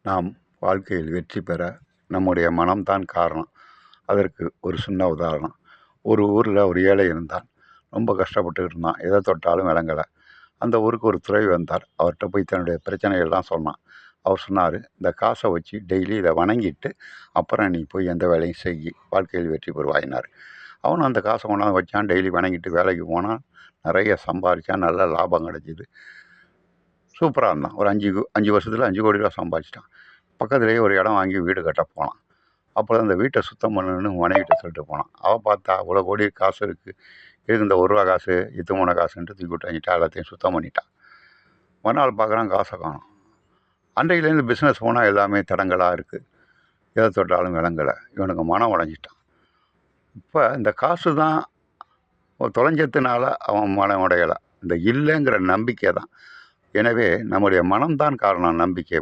நாம் வாழ்க்கையில் வெற்றி பெற நம்முடைய மனம்தான் காரணம். அதற்கு ஒரு சின்ன உதாரணம். ஒரு ஊரில் ஒரு ஏழை இருந்தான். ரொம்ப கஷ்டப்பட்டுக்கிட்டு இருந்தான். எதை தொட்டாலும் விளங்கலை. அந்த ஊருக்கு ஒரு துறவி வந்தார். அவர்கிட்ட போய் தன்னுடைய பிரச்சனைகள்லாம் சொன்னான். அவர் சொன்னார், இந்த காசை வச்சு டெய்லி இதை வணங்கிட்டு அப்புறம் நீ போய் எந்த வேலையும் செய், வாழ்க்கையில் வெற்றி பெறுவாயினார். அவனும் அந்த காசை கொண்டாந்து வச்சான். டெய்லி வணங்கிட்டு வேலைக்கு போனான். நிறைய சம்பாதிச்சான். நல்ல லாபம் கிடச்சிது. சூப்பராக இருந்தான். ஒரு 5 வருஷத்தில் 5 கோடி ரூபா சம்பாதிச்சிட்டான். பக்கத்துலேயே ஒரு இடம் வாங்கி வீடு கட்ட போனான். அப்போ அந்த வீட்டை சுத்தம் பண்ணணுன்னு மனைவிட்ட சொல்லிட்டு போனான். அவள் பார்த்தா இவ்வளோ கோடி காசு இருக்குது, இதுக்கு இந்த 1 ரூபா காசு இத்து போன காசுன்ட்டு தூக்கி விட்டு வாங்கிட்டா. எல்லாத்தையும் சுத்தம் பண்ணிட்டான். மறுநாள் பார்க்குறான், காசை காணும். அன்றையிலேருந்து பிஸ்னஸ் போனால் எல்லாமே தடங்களாக இருக்குது. எதை தொட்டாலும் விளங்கலை. இவனுக்கு மனம் உடைஞ்சிட்டான். இப்போ இந்த காசு தான் தொலைஞ்சதுனால அவன் மனம் உடையலை. இந்த இல்லைங்கிற நம்பிக்கை தான். எனவே நம்முடைய மனம்தான் காரணம் நம்பிக்கை